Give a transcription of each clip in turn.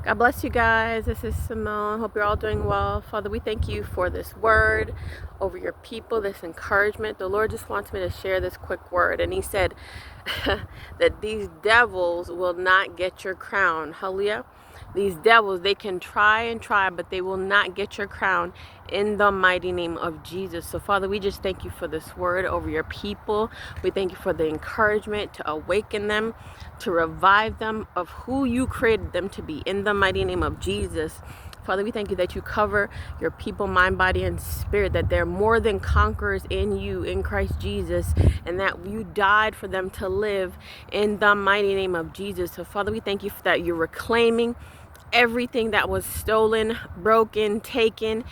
God bless you guys. This is Simone. Hope you're all doing well. Father, we thank you for this word over your people, this encouragement. The Lord just wants me to share this quick word. And he said that these devils will not get your crown. Hallelujah. These devils, they can try and try, but they will not get your crown in the mighty name of Jesus. So, Father, we just thank you for this word over your people. We thank you for the encouragement to awaken them, to revive them of who you created them to be in the mighty name of Jesus. Father, we thank you that you cover your people, mind, body, and spirit, that they're more than conquerors in you, in Christ Jesus, and that you died for them to live in the mighty name of Jesus. So, Father, we thank you for that you're reclaiming everything that was stolen, broken, taken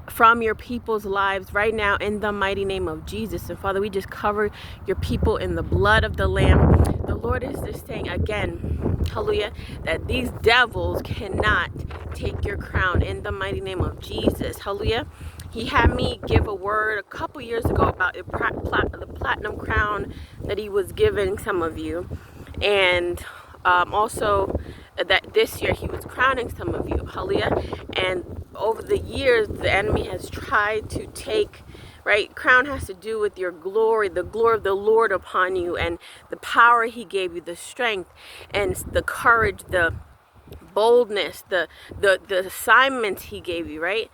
from your people's lives right now in the mighty name of Jesus. And Father, we just cover your people in the blood of the Lamb. The Lord is just saying again, hallelujah, that these devils cannot take your crown in the mighty name of Jesus. Hallelujah. He had me give a word a couple years ago about the platinum crown that he was giving some of you. And also that this year he was crowning some of you. Hallelujah. And over the years, the enemy has tried to take, right? Crown has to do with your glory, the glory of the Lord upon you, and the power he gave you, the strength and the courage, the boldness, the assignments he gave you, right?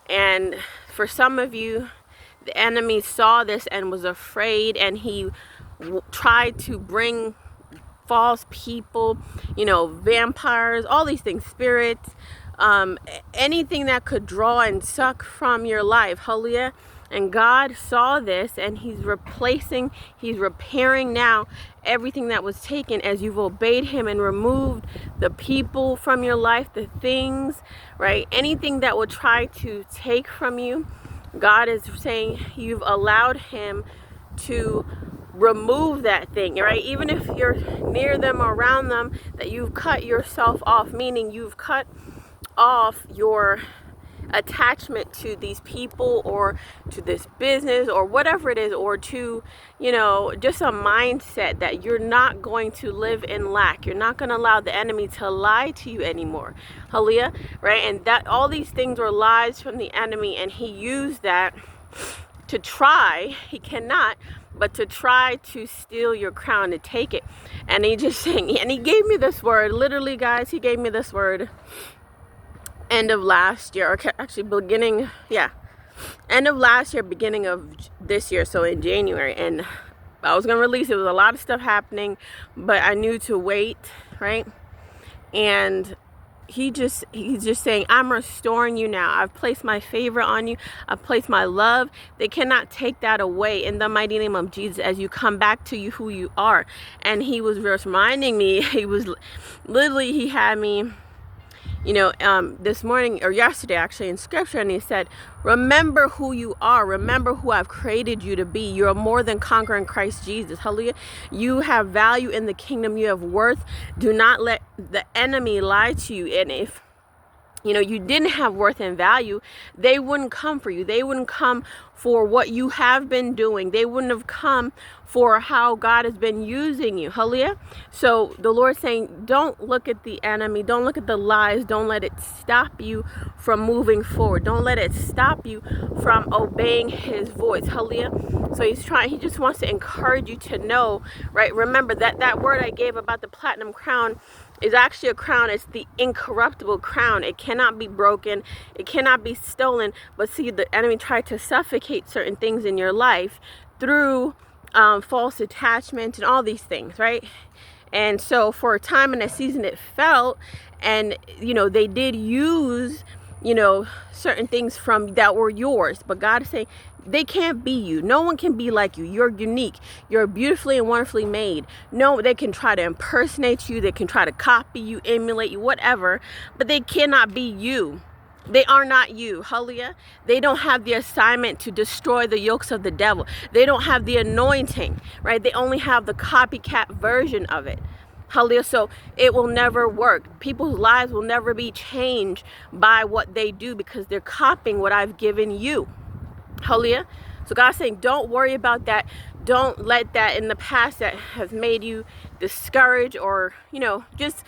And for some of you, the enemy saw this and was afraid, and he tried to bring false people, vampires, all these things, spirits, anything that could draw and suck from your life. Hallelujah. And God saw this, and he's repairing now everything that was taken as you've obeyed him and removed the people from your life, the things, right? Anything that would try to take from you. God is saying you've allowed him to remove that thing, right? Even if you're near them or around them, that you've cut yourself off, meaning you've cut off your attachment to these people or to this business or whatever it is, or to, just a mindset that you're not going to live in lack. You're not going to allow the enemy to lie to you anymore. Hallelujah, right? And that all these things were lies from the enemy, and he used that to try. He cannot, but to try to steal your crown, to take it. And he just saying, and he gave me this word, literally, guys, he gave me this word end of last year, or actually end of last year, beginning of this year, so in January. And I was gonna release it. There was a lot of stuff happening, but I knew to wait, right? And he's just saying, I'm restoring you now. I've placed my favor on you. I've placed my love. They cannot take that away in the mighty name of Jesus as you come back to you who you are. And he was reminding me, he had me, this morning or yesterday actually in scripture, and he said, remember who you are. Remember who I've created you to be. You're more than conqueror in Christ Jesus. Hallelujah. You have value in the kingdom. You have worth. Do not let the enemy lie to you. And if you didn't have worth and value, they wouldn't come for you. They wouldn't come for what you have been doing. They wouldn't have come for how God has been using you. Hallelujah. So the Lord's saying, don't look at the enemy. Don't look at the lies. Don't let it stop you from moving forward. Don't let it stop you from obeying his voice. Hallelujah. So he just wants to encourage you to know, right? Remember that word I gave about the platinum crown is actually a crown. It's the incorruptible crown. It cannot be broken. It cannot be stolen. But see, the enemy tried to suffocate certain things in your life through false attachment and all these things, right? And so for a time in a season it felt, and they did use certain things from that were yours, but God is saying they can't be you. No one can be like you. You're unique. You're beautifully and wonderfully made. No, they can try to impersonate you. They can try to copy you, emulate you, whatever, but they cannot be you. They are not you. Hallelujah. They don't have the assignment to destroy the yokes of the devil. They don't have the anointing, right? They only have the copycat version of it. Hallelujah. So it will never work. People's lives will never be changed by what they do because they're copying what I've given you. Hallelujah. So God's saying, don't worry about that. Don't let that in the past that has made you discouraged or, just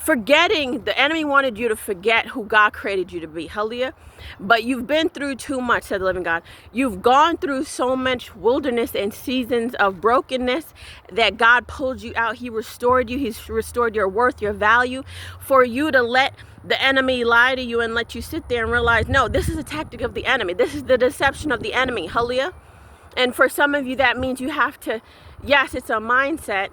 Forgetting, the enemy wanted you to forget who God created you to be. Hallelujah. But you've been through too much, said the living God. You've gone through so much wilderness and seasons of brokenness that God pulled you out. He restored you. He's restored your worth, your value, for you to let the enemy lie to you and let you sit there and realize, no, this is a tactic of the enemy. This is the deception of the enemy. Hallelujah. And for some of you, that means you have to, yes, it's a mindset,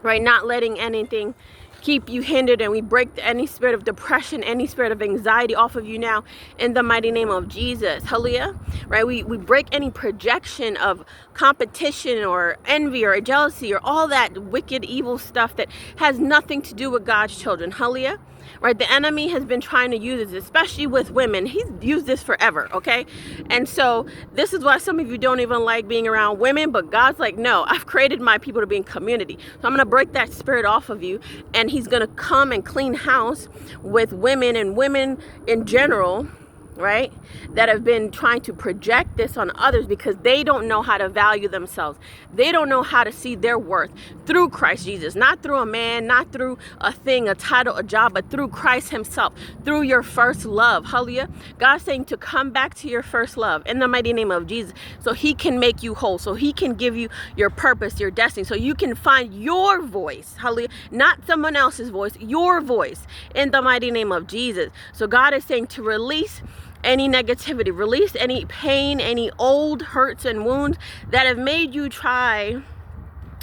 right? Not letting anything keep you hindered, and we break any spirit of depression, any spirit of anxiety off of you now in the mighty name of Jesus. Hallelujah. Right? We break any projection of competition or envy or jealousy or all that wicked, evil stuff that has nothing to do with God's children. Hallelujah. Right? The enemy has been trying to use this, especially with women. He's used this forever, okay? And so this is why some of you don't even like being around women, but God's like, no, I've created my people to be in community. So I'm going to break that spirit off of you, and he's going to come and clean house with women and women in general, right, that have been trying to project this on others because they don't know how to value themselves. They don't know how to see their worth through Christ Jesus, not through a man, not through a thing, a title, a job, but through Christ himself, through your first love. Hallelujah. God's saying to come back to your first love in the mighty name of Jesus, so he can make you whole, so he can give you your purpose, your destiny, so you can find your voice. Hallelujah. Not someone else's voice, your voice in the mighty name of Jesus. So God is saying to release any negativity, release any pain, any old hurts and wounds that have made you try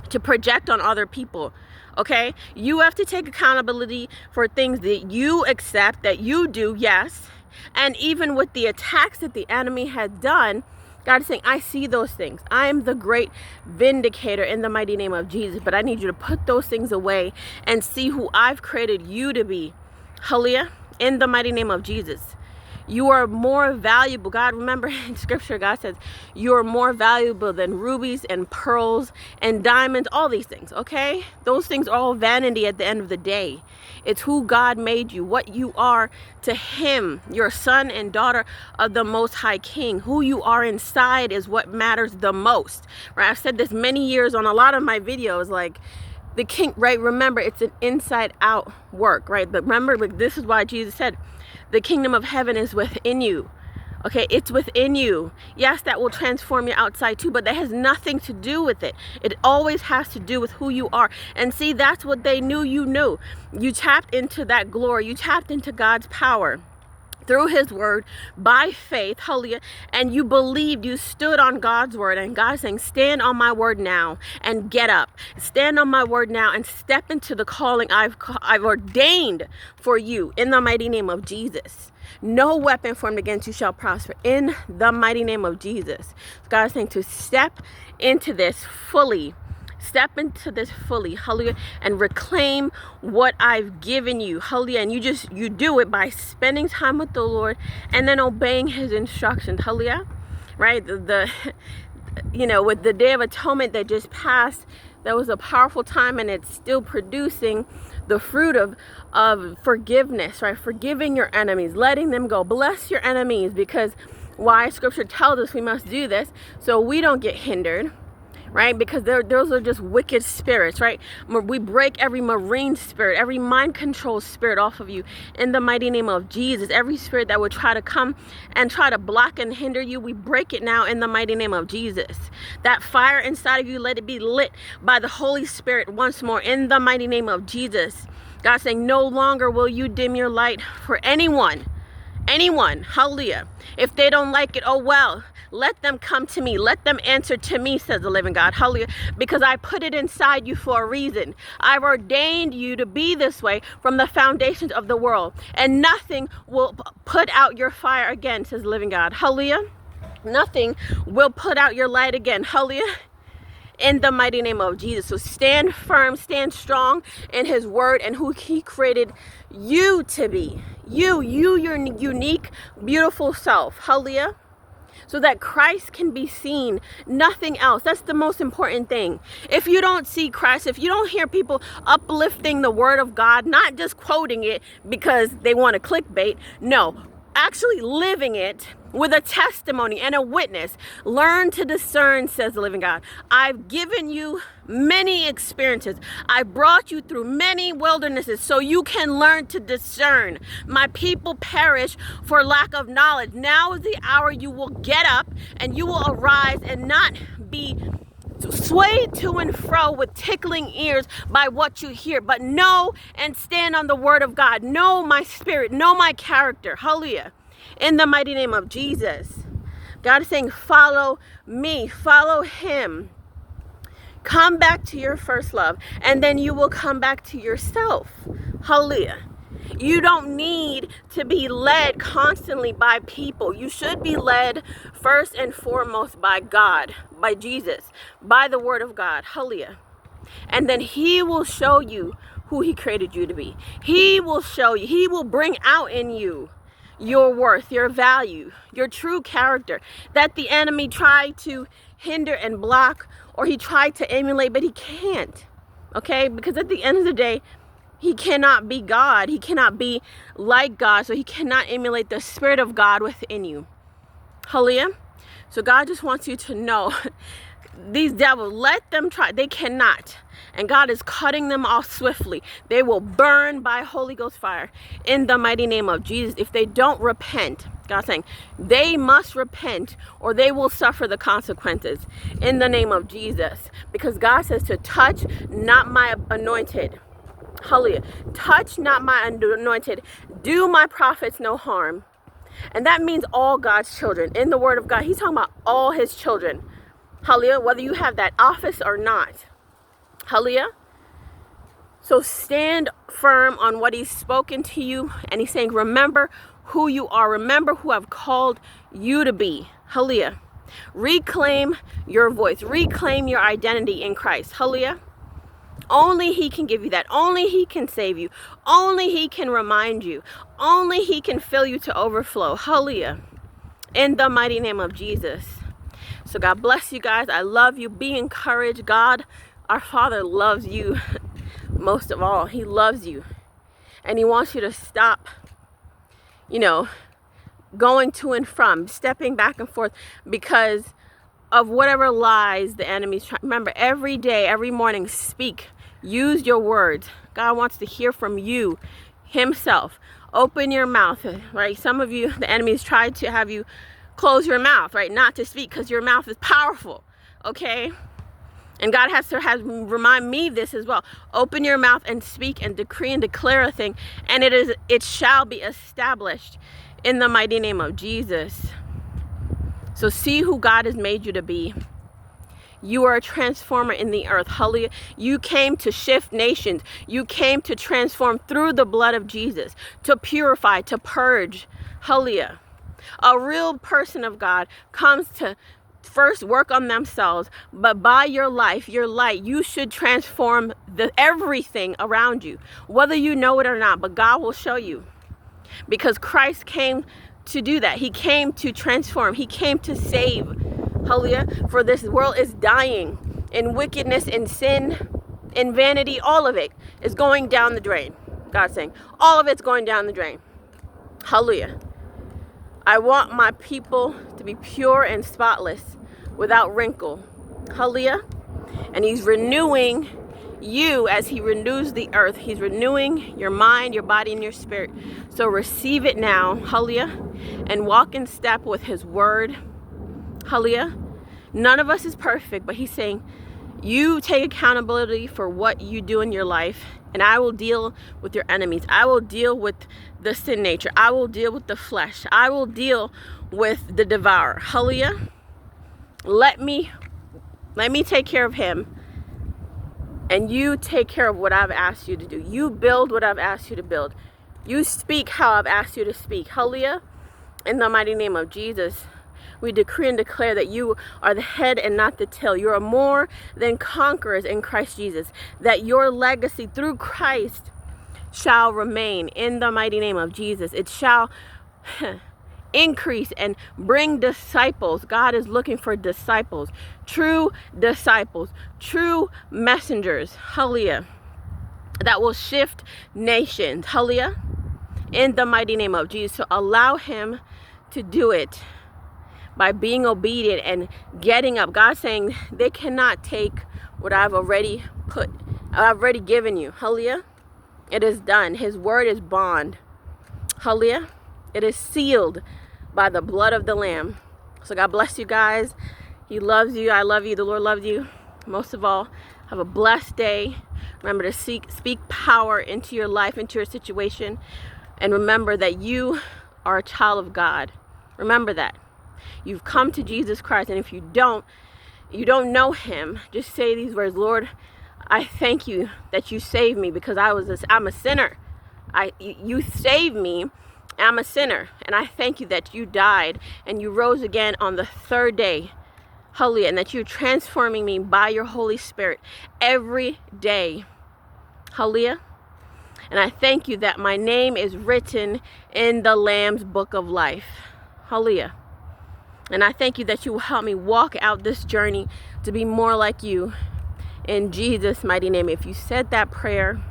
to project on other people. Okay? You have to take accountability for things that you accept, that you do, yes. And even with the attacks that the enemy has done, God is saying, I see those things. I am the great vindicator in the mighty name of Jesus. But I need you to put those things away and see who I've created you to be. Hallelujah. In the mighty name of Jesus. You are more valuable. God, remember in scripture, God says, you are more valuable than rubies and pearls and diamonds, all these things, okay? Those things are all vanity at the end of the day. It's who God made you, what you are to him, your son and daughter of the Most High King. Who you are inside is what matters the most, right? I've said this many years on a lot of my videos, like, the king, right? Remember, it's an inside out work, right? But remember, this is why Jesus said, the kingdom of heaven is within you. Okay, it's within you. Yes, that will transform your outside too, but that has nothing to do with it. It always has to do with who you are. And see, that's what they knew you knew. You tapped into that glory. You tapped into God's power through his word by faith, hallelujah, and you believed, you stood on God's word, and God's saying, stand on my word now and get up. Stand on my word now and step into the calling I've ordained for you in the mighty name of Jesus. No weapon formed against you shall prosper in the mighty name of Jesus. God's saying to step into this fully. Step into this fully, hallelujah, and reclaim what I've given you, hallelujah. And you do it by spending time with the Lord and then obeying his instructions, hallelujah, right? With the Day of Atonement that just passed, that was a powerful time, and it's still producing the fruit of forgiveness, right? Forgiving your enemies, letting them go. Bless your enemies, because why? Scripture tells us we must do this so we don't get hindered. Right? Because those are just wicked spirits, right? We break every marine spirit, every mind control spirit off of you in the mighty name of Jesus. Every spirit that would try to come and try to block and hinder you, we break it now in the mighty name of Jesus. That fire inside of you, let it be lit by the Holy Spirit once more in the mighty name of Jesus. God's saying, no longer will you dim your light for anyone, hallelujah. If they don't like it, oh well, let them come to me. Let them answer to me, says the living God, hallelujah, because I put it inside you for a reason. I've ordained you to be this way from the foundations of the world, and nothing will put out your fire again, says the living God, hallelujah. Nothing will put out your light again, hallelujah, in the mighty name of Jesus. So stand firm, stand strong in his word and who he created you to be. Your unique, beautiful self. Hallelujah. So that Christ can be seen, nothing else. That's the most important thing. If you don't see Christ, if you don't hear people uplifting the word of God, not just quoting it because they want to clickbait, no, actually living it with a testimony and a witness. Learn to discern, says the living God. I've given you many experiences. I brought you through many wildernesses so you can learn to discern. My people perish for lack of knowledge. Now is the hour you will get up and you will arise and not be swayed to and fro with tickling ears by what you hear, but know and stand on the word of God. Know my spirit, know my character. Hallelujah. In the mighty name of Jesus. God is saying, follow me, follow him. Come back to your first love, and then you will come back to yourself. Hallelujah. You don't need to be led constantly by people. You should be led first and foremost by God, by Jesus, by the word of God. Hallelujah. And then he will show you who he created you to be. He will show you. He will bring out in you your worth, your value, your true character that the enemy tried to hinder and block, or he tried to emulate, but he can't. Okay? Because at the end of the day, he cannot be God. He cannot be like God. So he cannot emulate the Spirit of God within you. Hallelujah. So God just wants you to know, these devils, let them try. They cannot. And God is cutting them off swiftly. They will burn by Holy Ghost fire in the mighty name of Jesus if they don't repent. God's saying they must repent or they will suffer the consequences in the name of Jesus. Because God says to touch not my anointed. Hallelujah. Touch not my anointed. Do my prophets no harm. And that means all God's children. In the word of God, he's talking about all his children. Hallelujah. Whether you have that office or not. Hallelujah. So stand firm on what he's spoken to you. And he's saying, remember who you are. Remember who I've called you to be. Hallelujah. Reclaim your voice. Reclaim your identity in Christ. Hallelujah. Only he can give you that. Only he can save you. Only he can remind you. Only he can fill you to overflow. Hallelujah. In the mighty name of Jesus. So God bless you guys. I love you. Be encouraged. God, our Father, loves you most of all. He loves you. And he wants you to stop, going to and from, stepping back and forth because of whatever lies the enemy's trying. Remember, every day, every morning, speak. Use your words. God wants to hear from you himself. Open your mouth, right? Some of you, the enemy's tried to have you close your mouth, right? Not to speak because your mouth is powerful, okay? And God has to remind me this as well. Open your mouth and speak and decree and declare a thing, and it shall be established in the mighty name of Jesus. So see who God has made you to be. You are a transformer in the earth. Hallelujah. You came to shift nations. You came to transform through the blood of Jesus, to purify, to purge. Hallelujah. A real person of God comes to first work on themselves, but by your life, your light, you should transform everything around you, whether you know it or not, but God will show you. Because Christ came to do that. He came to transform. He came to save. Hallelujah. For this world is dying in wickedness, in sin, in vanity. All of it is going down the drain. God's saying all of it's going down the drain. Hallelujah. I want my people to be pure and spotless, without wrinkle. Hallelujah. And he's renewing you as he renews the earth. He's renewing your mind, your body, and your spirit. So receive it now. Hallelujah. And walk in step with his word. Hallelujah. None of us is perfect, but he's saying, you take accountability for what you do in your life, and I will deal with your enemies. I will deal with the sin nature. I will deal with the flesh. I will deal with the devourer. Hallelujah. Let me take care of him, and you take care of what I've asked you to do. You build what I've asked you to build. You speak how I've asked you to speak. Hallelujah. In the mighty name of Jesus, we decree and declare that you are the head and not the tail. You are more than conquerors in Christ Jesus. That your legacy through Christ shall remain in the mighty name of Jesus. It shall increase and bring disciples. God is looking for disciples, true messengers. Hallelujah. That will shift nations. Hallelujah. in the mighty name of Jesus. So allow him to do it by being obedient and getting up. God's saying they cannot take what I've already given you. Hallelujah. It is done. His word is bond. Hallelujah. It is sealed by the blood of the Lamb. So God bless you guys. He loves you. I love you. The Lord loves you. Most of all, have a blessed day. Remember to speak power into your life, into your situation. And remember that you are a child of God. Remember that. You've come to Jesus Christ. And if you don't know him, just say these words. Lord, I thank you that you saved me because I'm a sinner. You saved me. I'm a sinner. And I thank you that you died and you rose again on the third day. Hallelujah. And that you're transforming me by your Holy Spirit every day. Hallelujah. And I thank you that my name is written in the Lamb's book of life. Hallelujah. And I thank you that you will help me walk out this journey to be more like you. In Jesus' mighty name. If you said that prayer,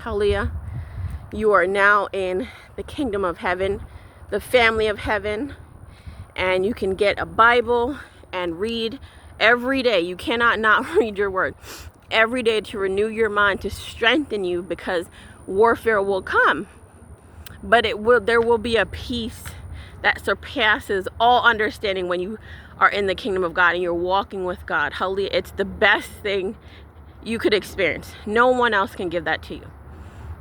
hallelujah, you are now in the kingdom of heaven, the family of heaven. And you can get a Bible and read every day. You cannot not read your word every day to renew your mind, to strengthen you, because warfare will come. But there will be a peace that surpasses all understanding when you are in the kingdom of God and you're walking with God. Hallelujah. It's the best thing you could experience. No one else can give that to you.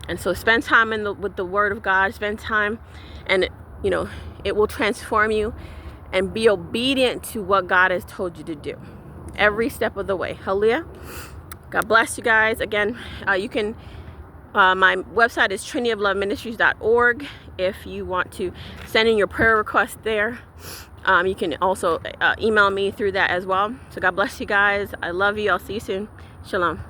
And so spend time with the word of God. Spend time, and it will transform you. And be obedient to what God has told you to do every step of the way. Hallelujah. God bless you guys. Again, you can, my website is trinityofloveministries.org. If you want to send in your prayer request there, you can also email me through that as well. So God bless you guys. I love you. I'll see you soon. Shalom.